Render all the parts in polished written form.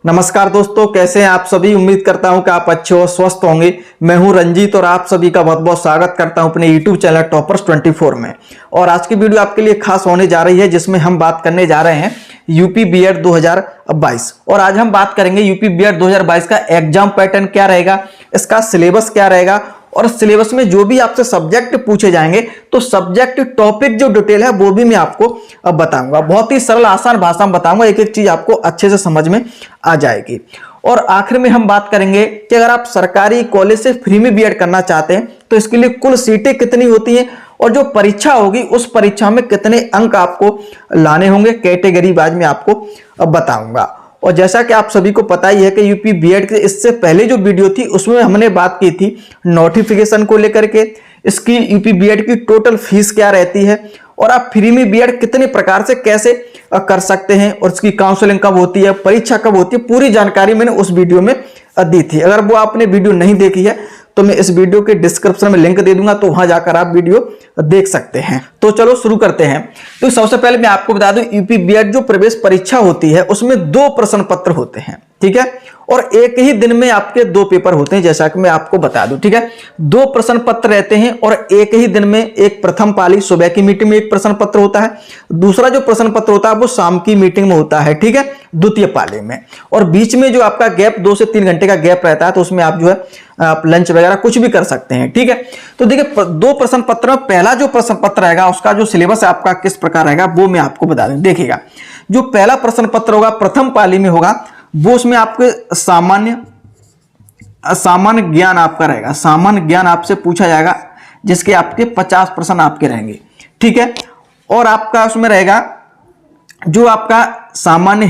नमस्कार दोस्तों, कैसे हैं आप सभी। उम्मीद करता हूं कि आप अच्छे और स्वस्थ होंगे। मैं हूं रंजीत और आप सभी का बहुत बहुत स्वागत करता हूं अपने YouTube चैनल टॉपर्स 24 में। और आज की वीडियो आपके लिए खास होने जा रही है, जिसमें हम बात करने जा रहे हैं यूपी बीएड 2022। और आज हम बात करेंगे यूपी बीएड 2022 का एग्जाम पैटर्न क्या रहेगा, इसका सिलेबस क्या रहेगा, और सिलेबस में जो भी आपसे सब्जेक्ट पूछे जाएंगे तो सब्जेक्ट टॉपिक जो डिटेल है वो भी मैं आपको अब बताऊंगा। बहुत ही सरल आसान भाषा में बताऊंगा, एक एक चीज आपको अच्छे से समझ में आ जाएगी। और आखिर में हम बात करेंगे कि अगर आप सरकारी कॉलेज से फ्री में बीएड करना चाहते हैं तो इसके लिए कुल सीटें कितनी होती हैं और जो परीक्षा होगी उस परीक्षा में कितने अंक आपको लाने होंगे, कैटेगरी वाइज में आपको अब बताऊंगा। और जैसा कि आप सभी को पता ही है कि यूपी बीएड के इससे पहले जो वीडियो थी उसमें हमने बात की थी नोटिफिकेशन को लेकर के, इसकी यूपी बीएड की टोटल फीस क्या रहती है और आप फ्री में बीएड कितने प्रकार से कैसे कर सकते हैं और इसकी काउंसलिंग कब होती है, परीक्षा कब होती है, पूरी जानकारी मैंने उस वीडियो में दी थी। अगर वो आपने वीडियो नहीं देखी है तो मैं इस वीडियो के डिस्क्रिप्शन में लिंक दे दूंगा, तो वहां जाकर आप वीडियो देख सकते हैं। तो चलो शुरू करते हैं। तो सबसे पहले मैं आपको बता दूं, यूपी बीएड जो प्रवेश परीक्षा होती है उसमें 2 प्रश्न पत्र होते हैं, ठीक है, और एक ही दिन में आपके 2 पेपर होते हैं, जैसा कि मैं आपको बता दूं, ठीक है। 2 प्रश्न पत्र रहते हैं और एक ही दिन में एक प्रथम पाली सुबह की मीटिंग में एक प्रश्न पत्र होता है, दूसरा जो प्रश्न पत्र होता है वो शाम की मीटिंग में होता है, ठीक है, द्वितीय पाली में। और बीच में जो आपका गैप 2 से 3 घंटे का गैप रहता है, तो उसमें आप जो है आप लंच वगैरह कुछ भी कर सकते हैं, ठीक है। तो देखिए 2 प्रश्न पत्र में पहला जो प्रश्न पत्र रहेगा उसका जो सिलेबस आपका किस प्रकार रहेगा वो मैं आपको बता दूं। देखिएगा, जो पहला प्रश्न पत्र होगा प्रथम पाली में होगा वो उसमें आपके सामान्य ज्ञान आपका रहेगा, सामान्य ज्ञान आपसे पूछा जाएगा जिसके आपके 50 प्रश्न आपके रहेंगे, ठीक है। और आपका उसमें रहेगा जो आपका सामान्य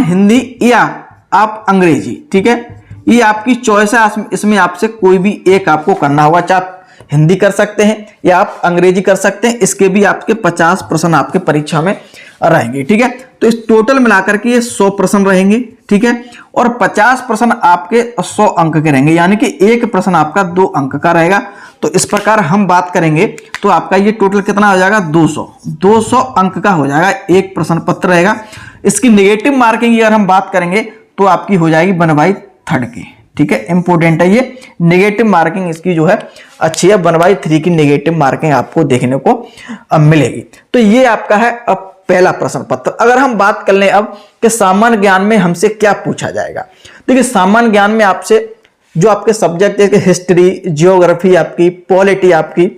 हिंदी या आप अंग्रेजी, ठीक है, ये आपकी चॉइस है। इसमें आपसे कोई भी एक आपको करना होगा, चाहे आप हिंदी कर सकते हैं या आप अंग्रेजी कर सकते हैं। इसके भी आपके 50 प्रश्न आपके परीक्षा में रहेंगे, ठीक है। तो इस टोटल मिलाकर के ये 100 प्रश्न रहेंगे, ठीक है, और 50 प्रश्न आपके 100 अंक के रहेंगे, यानी कि एक प्रश्न आपका 2 अंक का रहेगा। तो इस प्रकार हम बात करेंगे तो आपका ये टोटल कितना हो जाएगा, 200 अंक का हो जाएगा, एक प्रश्न पत्र रहेगा। इसकी नेगेटिव मार्किंग अगर हम बात करेंगे तो आपकी हो जाएगी 1/3 की, ठीक है। इंपोर्टेंट है ये, नेगेटिव मार्किंग इसकी जो है अच्छी है, 1/3 की नेगेटिव मार्किंग आपको देखने को मिलेगी। तो ये आपका है अब पहला प्रश्न पत्र। अगर हम बात कर लें अब कि सामान्य ज्ञान में हमसे क्या पूछा जाएगा, देखिए सामान्य ज्ञान में आपसे जो आपके सब्जेक्ट है, हिस्ट्री, जियोग्राफी आपकी, पॉलिटी आपकी,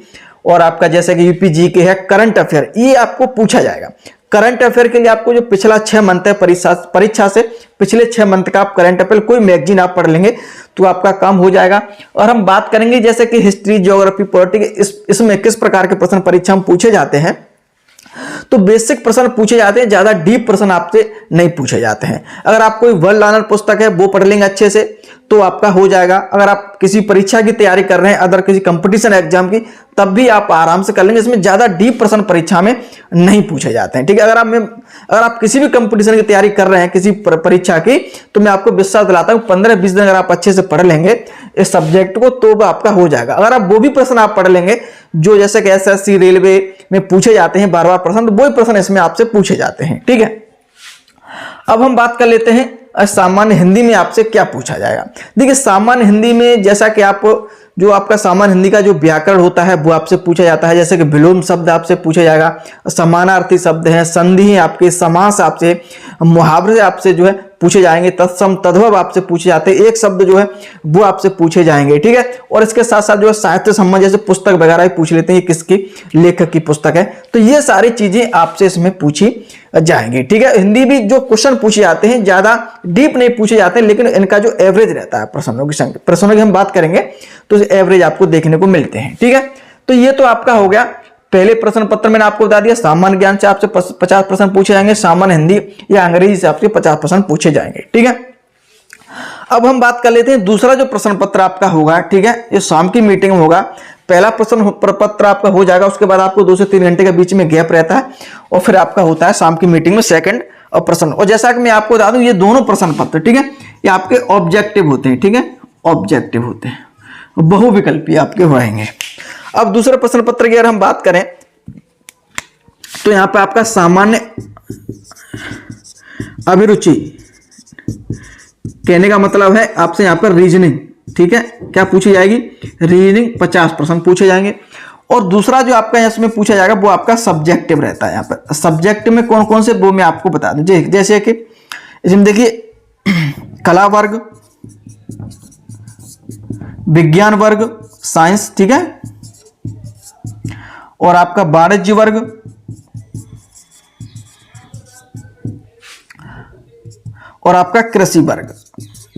और आपका जैसे कि यूपी जीके है, करंट अफेयर, ये आपको पूछा जाएगा। करंट अफेयर के लिए आपको जो पिछला 6 मंथ है परीक्षा से पिछले 6 मंथ का आप करंट अफेयर कोई मैगजीन आप पढ़ लेंगे तो आपका काम हो जाएगा। और हम बात करेंगे जैसे कि हिस्ट्री, जियोग्राफी, पॉलिटिक्स, इसमें किस प्रकार के प्रश्न परीक्षा में पूछे जाते हैं, तो बेसिक प्रश्न पूछे जाते हैं, ज्यादा डीप प्रश्न आपसे नहीं पूछे जाते हैं। अगर आप कोई वर्ल्ड लर्नर पुस्तक है वो पढ़ लेंगे अच्छे से तो आपका हो जाएगा। अगर आप किसी परीक्षा की तैयारी कर रहे हैं, अदर किसी कंपटीशन एग्जाम की, तब भी आप आराम से कर लेंगे। इसमें ज्यादा डीप प्रश्न परीक्षा में नहीं पूछे जाते हैं, ठीक है। अगर आप किसी भी कंपटीशन की तैयारी कर रहे हैं किसी परीक्षा की, तो मैं आपको विश्वास दिलाता हूं 15-20 दिन अगर आप अच्छे से पढ़ लेंगे इस सब्जेक्ट को तो वो आपका हो जाएगा। अगर आप वो भी प्रश्न आप पढ़ लेंगे जो जैसे कि एसएससी, रेलवे में पूछे जाते हैं बार-बार प्रश्न, तो वही प्रश्न इसमें आपसे पूछे जाते हैं, ठीक है। अब हम बात कर लेते हैं सामान्य हिंदी में आपसे क्या पूछा जाएगा। देखिए सामान्य हिंदी में जैसा कि आप जो आपका सामान्य हिंदी का जो व्याकरण होता है वो आपसे पूछा जाता है, जैसे कि विलोम शब्द आपसे पूछा जाएगा, समानार्थी शब्द हैं, संधि आपके, समास आपसे, मुहावरे आपसे जो है पूछे जाएंगे, तत्सम तद्भव आपसे पूछे जाते हैं, एक शब्द जो है वो आपसे पूछे जाएंगे, ठीक है। और इसके साथ साथ जो है साहित्य संबंध जैसे पुस्तक वगैरह भी पूछ लेते हैं, ये किसकी लेखक की पुस्तक है, तो ये सारी चीजें आपसे इसमें पूछी जाएंगी, ठीक है। हिंदी भी जो क्वेश्चन पूछे जाते हैं ज्यादा डीप नहीं पूछे जाते हैं, लेकिन इनका जो एवरेज रहता है प्रश्नों की हम बात करेंगे तो एवरेज आपको देखने को मिलते हैं, ठीक है। तो ये तो आपका हो गया पहले प्रश्न पत्र। मैंने आपको बता दिया सामान्य ज्ञान से आपसे 50 प्रश्न पूछे जाएंगे, सामान्य हिंदी या अंग्रेजी से आपसे 50 प्रश्न पूछे जाएंगे, ठीक है। अब हम बात कर लेते हैं दूसरा जो प्रश्न पत्र आपका होगा, ठीक है, ये शाम की मीटिंग में होगा। पहला प्रश्न पत्र आपका हो जाएगा, उसके बाद आपको 2 से 3 घंटे के बीच में गैप रहता है और फिर आपका होता है शाम की मीटिंग में सेकंड प्रश्न। और जैसा कि मैं आपको बता दूं ये दोनों प्रश्न पत्र, ठीक है, ये आपके ऑब्जेक्टिव होते हैं, ठीक है, ऑब्जेक्टिव होते हैं, बहुविकल्पी आपके होंगे। अब दूसरे प्रश्न पत्र की अगर हम बात करें तो यहां पे आपका सामान्य अभिरुचि कहने का मतलब है आपसे यहाँ पर रीजनिंग, ठीक है, क्या पूछी जाएगी, रीजनिंग 50% पूछे जाएंगे। और दूसरा जो आपका इसमें पूछा जाएगा वो आपका सब्जेक्टिव रहता है। यहाँ पर सब्जेक्ट में कौन कौन से वो मैं आपको बता दूं, जैसे कि इसमें देखिए कला वर्ग, विज्ञान वर्ग, साइंस, ठीक है, और आपका वाणिज्य वर्ग, और आपका कृषि वर्ग।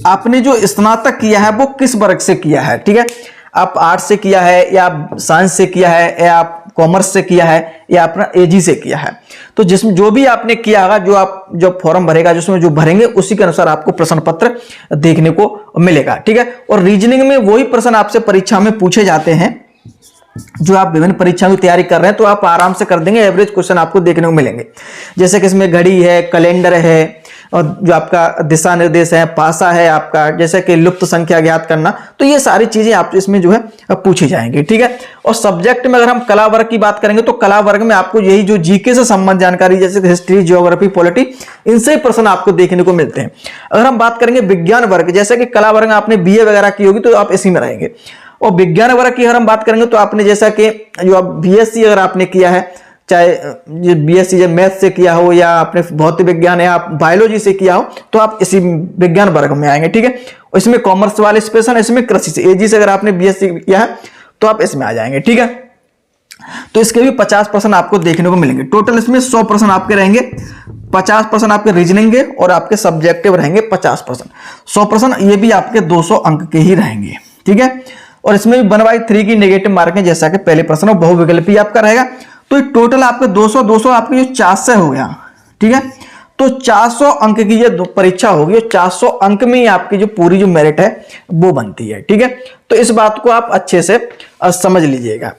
आपने जो स्नातक किया है वो किस वर्ग से किया है, ठीक है, आप आर्ट्स से किया है या आप साइंस से किया है या आप कॉमर्स से किया है या अपना एजी से किया है। तो जिसमें जो भी आपने किया होगा, जो आप जब फॉर्म भरेगा जिसमें जो भरेंगे उसी के अनुसार आपको प्रश्न पत्र देखने को मिलेगा, ठीक है। और रीजनिंग में वही प्रश्न आपसे परीक्षा में पूछे जाते हैं जो आप विभिन्न परीक्षाओं की तैयारी कर रहे हैं, तो आप आराम से कर देंगे, एवरेज क्वेश्चन आपको देखने को मिलेंगे। जैसे कि इसमें घड़ी है, कैलेंडर है, और जो आपका दिशा निर्देश है, पासा है आपका, जैसे कि लुप्त संख्या ज्ञात करना, तो ये सारी चीजें आप इसमें जो है पूछी जाएंगी, ठीक है। और सब्जेक्ट में अगर हम कला वर्ग की बात करेंगे तो कला वर्ग में आपको यही जो जीके से संबंधित जानकारी, जैसे हिस्ट्री, ज्योग्राफी, पॉलिटी, इनसे प्रश्न आपको देखने को मिलते हैं। अगर हम बात करेंगे विज्ञान वर्ग, जैसे कि कला वर्ग में आपने बीए वगैरह की होगी तो आप इसी में रहेंगे। और विज्ञान वर्ग की अगर हम बात करेंगे तो आपने जैसा कि जो आप बीएससी अगर आपने किया है, चाहे बीएससी जब मैथ से किया हो या आपने भौतिक विज्ञान या आप बायोलॉजी से किया हो, तो आप इसी विज्ञान वर्ग में आएंगे, ठीक है। इसमें कॉमर्स वाले स्पेशल, इसमें कृषि से, एजी से अगर आपने बीएससी किया है तो आप इसमें आ जाएंगे, ठीक है। तो इसके भी 50% आपको देखने को मिलेंगे। टोटल इसमें 100% आपके रहेंगे, 50% आपके रीजनिंग के और आपके सब्जेक्टिव रहेंगे 50%। 100% ये भी आपके 200 अंक के ही रहेंगे, ठीक है। और इसमें भी 1/3 की नेगेटिव मार्किंग, जैसा कि पहले प्रश्न और बहुविकल्पी आपका रहेगा। तो टोटल आपके 200 आपके जो 400 हो गया, ठीक है। तो 400 अंक की ये परीक्षा होगी, 400 अंक में ही आपकी जो पूरी जो मेरिट है वो बनती है, ठीक है। तो इस बात को आप अच्छे से समझ लीजिएगा।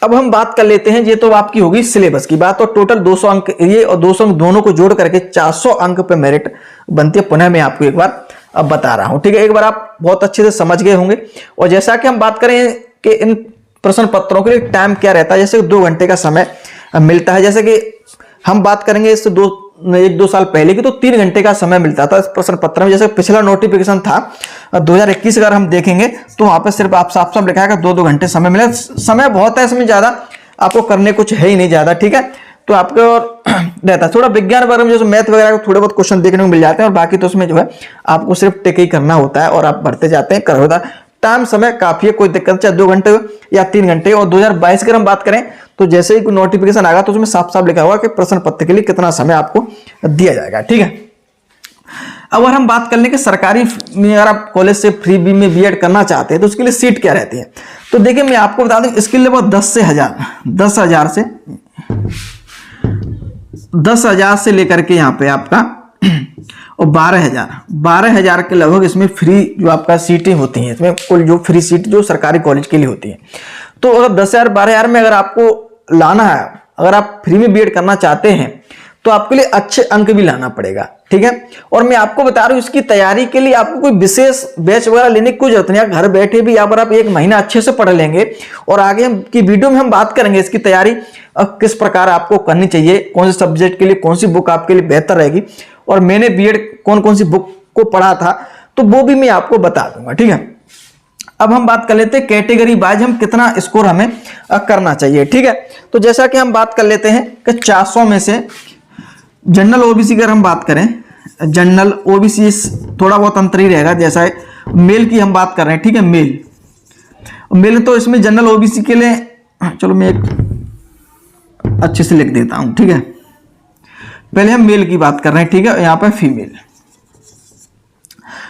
अब हम बात कर लेते हैं, ये तो आपकी होगी सिलेबस की बात, और टोटल 200 अंक ये और 200 अंक दोनों को जोड़ करके 400 अंक पे मेरिट बनती है। पुनः मैं आपको एक बार अब बता रहा हूं, ठीक है। एक बार आप बहुत अच्छे से समझ गए होंगे। और जैसा कि हम बात करें कि इन प्रश्न पत्रों के लिए टाइम क्या रहता है, जैसे 2 घंटे का समय मिलता है। जैसे कि हम बात करेंगे इससे 1-2 साल पहले की, तो 3 घंटे का समय मिलता था इस प्रश्न पत्र में। जैसे पिछला नोटिफिकेशन था 2021, अगर हम देखेंगे तो वहां पर सिर्फ आप साफ साफ लिखा है 2-2 घंटे समय मिला। समय बहुत है, इसमें ज्यादा आपको करने कुछ है ही नहीं ज्यादा, ठीक है। तो आपको रहता है थोड़ा विज्ञान वर्ग में, जैसे मैथ वगैरह को थोड़े बहुत क्वेश्चन देखने को मिल जाते हैं, और बाकी तो उसमें जो है आपको सिर्फ टिक ही करना होता है और आप बढ़ते जाते हैं, कर होता है। टाइम समय काफी है, कोई दिक्कत, चाहे 2 घंटे या 3 घंटे। और 2022 की हम बात करें तो जैसे ही कोई नोटिफिकेशन आएगा तो उसमें साफ साफ लिखा होगा कि प्रश्न पत्र के लिए कितना समय आपको दिया जाएगा, ठीक है। अब अगर हम बात कर लें कि सरकारी में अगर आप कॉलेज से फ्री बी में बीएड करना चाहते हैं तो उसके लिए सीट क्या रहती है, तो देखिए मैं आपको बता दूं, इसके लिए वो 10,000 से लेकर के यहाँ पे आपका और 12,000 के लगभग इसमें फ्री जो आपका सीटें होती हैं, इसमें कुल जो फ्री सीट जो सरकारी कॉलेज के लिए होती है। तो अगर 10,000 12,000 में अगर आपको लाना है, अगर आप फ्री में बीएड करना चाहते हैं तो आपके लिए अच्छे अंक भी लाना पड़ेगा, ठीक है। और मैं आपको बता रहा हूं इसकी तैयारी के लिए आपको कोई विशेष बैच वगैरह लेने की कोई जरूरत नहीं है। घर बैठे भी अगर आप 1 महीना अच्छे से पढ़ लेंगे, और आगे की वीडियो में हम बात करेंगे इसकी तैयारी किस प्रकार आपको करनी चाहिए, कौन से सब्जेक्ट के लिए कौन सी बुक आपके लिए बेहतर रहेगी, और मैंने बीएड कौन सी बुक को पढ़ा था तो वो भी मैं आपको बता दूंगा, ठीक है। अब हम बात कर लेते हैं कैटेगरी वाइज हम कितना स्कोर हमें करना चाहिए, ठीक है। तो जैसा कि हम बात कर लेते हैं कि 400 में से जनरल ओबीसी की अगर हम बात करें, जनरल ओबीसी थोड़ा बहुत अंतर ही रहेगा। जैसा मेल की हम बात कर रहे हैं, ठीक है, मेल तो इसमें जनरल ओबीसी के लिए, चलो मैं एक अच्छे से लिख देता हूं, ठीक है। पहले हम मेल की बात कर रहे हैं, ठीक है, यहाँ पे फीमेल।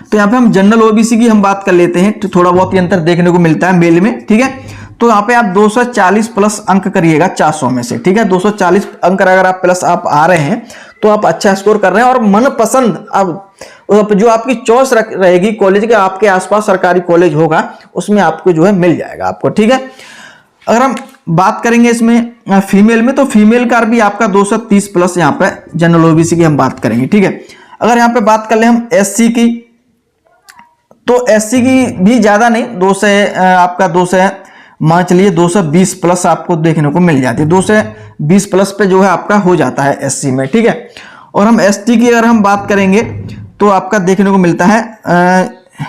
तो यहाँ पे हम जनरल ओबीसी की हम बात कर लेते हैं, तो थोड़ा बहुत ही अंतर देखने को मिलता है मेल में, ठीक है। तो यहाँ पे आप 240 प्लस अंक करिएगा 400 में से, ठीक है। 240 अंक अगर आप प्लस आप आ रहे हैं तो आप अच्छा स्कोर कर रहे हैं। और मनपसंद अब जो आपकी चॉइस रहेगी कॉलेज के, आपके आसपास सरकारी कॉलेज होगा उसमें आपको जो है मिल जाएगा आपको, ठीक है। अगर हम बात करेंगे इसमें फीमेल में, तो फीमेल का भी आपका 230 प्लस यहाँ पे जनरल ओबीसी की हम बात करेंगे, ठीक है। अगर यहाँ पे बात कर ले हम एससी की, तो एससी की भी ज्यादा नहीं, 200 मान चलिए 220 प्लस आपको देखने को मिल जाती है। 220 प्लस पे जो है आपका हो जाता है एससी में, ठीक है। और हम एसटी की अगर हम बात करेंगे तो आपका देखने को मिलता है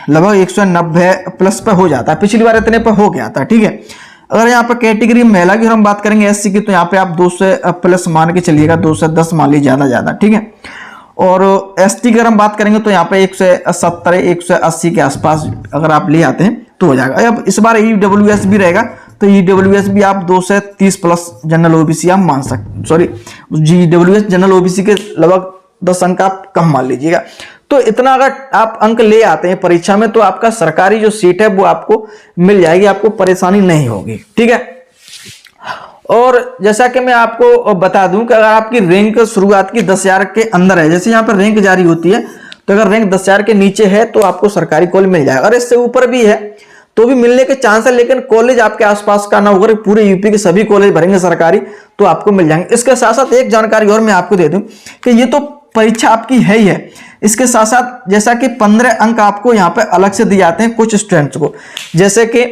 लगभग 190 प्लस पर हो जाता है, पिछली बार इतने पर हो गया था, ठीक है। अगर यहाँ पर कैटेगरी महिला की हम बात करेंगे एससी की, तो यहाँ पे आप 200 प्लस मान के चलिएगा, 210 मान लीजिए ज्यादा, ठीक है। और एसटी की अगर हम बात करेंगे तो यहाँ पे 170 180 के आसपास अगर आप ले आते हैं तो हो जाएगा। अब इस बार ईडब्ल्यूएस भी रहेगा, तो ईडब्ल्यूएस भी आप 230 प्लस जनरल ओबीसी आप मान सकते, सॉरी ईडब्ल्यूएस जनरल ओबीसी के लगभग 10 अंक आप कम मान लीजिएगा। तो इतना अगर आप अंक ले आते हैं परीक्षा में तो आपका सरकारी जो सीट है वो आपको मिल जाएगी, आपको परेशानी नहीं होगी, ठीक है। और जैसा कि मैं आपको बता दूं कि अगर आपकी रैंक शुरुआत की 10,000 के अंदर है, जैसे यहाँ पर रैंक जारी होती है, तो अगर रैंक 10,000 के नीचे है तो आपको सरकारी कॉलेज मिल जाएगा। अगर इससे ऊपर भी है तो भी मिलने के चांस है, लेकिन कॉलेज आपके आसपास का ना होकर पूरे यूपी के सभी कॉलेज भरेंगे सरकारी तो आपको मिल जाएंगे। इसके साथ साथ एक जानकारी और मैं आपको दे दूं कि ये तो परीक्षा आपकी है ही है, इसके साथ साथ जैसा कि 15 अंक आपको यहाँ पे अलग से दिए जाते हैं कुछ स्टूडेंट्स को, जैसे कि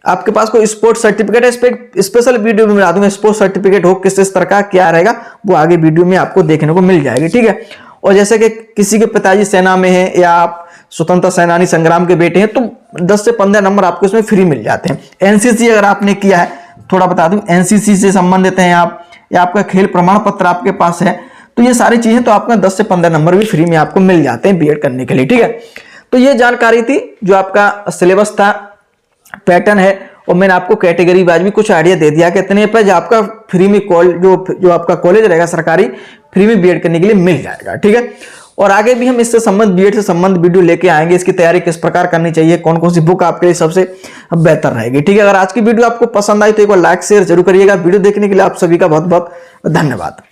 आपके पास कोई स्पोर्ट्स सर्टिफिकेट है, इस पे स्पेशल वीडियो में मिला दूंगा, स्पोर्ट्स सर्टिफिकेट हो किस तरह का क्या रहेगा वो आगे वीडियो में आपको देखने को मिल जाएगी, ठीक है। और जैसे कि किसी के पिताजी सेना में है या आप स्वतंत्रता सेनानी संग्राम के बेटे हैं तो 10 से 15 नंबर आपको इसमें फ्री मिल जाते हैं। एनसीसी अगर आपने किया है, थोड़ा बता दूं, एनसीसी से संबंधित हैं आप, या आपका खेल प्रमाण पत्र आपके पास है, तो ये सारी चीजें तो आपका 10 से 15 नंबर भी फ्री में आपको मिल जाते हैं बीएड करने के लिए, ठीक है। तो ये जानकारी थी जो आपका सिलेबस था, पैटर्न है, और मैंने आपको कैटेगरी वाइज भी कुछ आइडिया दे दिया कि इतने पे जो आपका फ्री में जो आपका कॉलेज रहेगा सरकारी फ्री में बीएड करने के लिए मिल जाएगा, ठीक है। और आगे भी हम इससे संबंध बीएड से संबंध वीडियो लेके आएंगे, इसकी तैयारी किस प्रकार करनी चाहिए, कौन कौन सी बुक आपके लिए सबसे बेहतर रहेगी, ठीक है। अगर आज की वीडियो आपको पसंद आई तो एक बार लाइक शेयर जरूर करिएगा। वीडियो देखने के लिए आप सभी का बहुत बहुत धन्यवाद।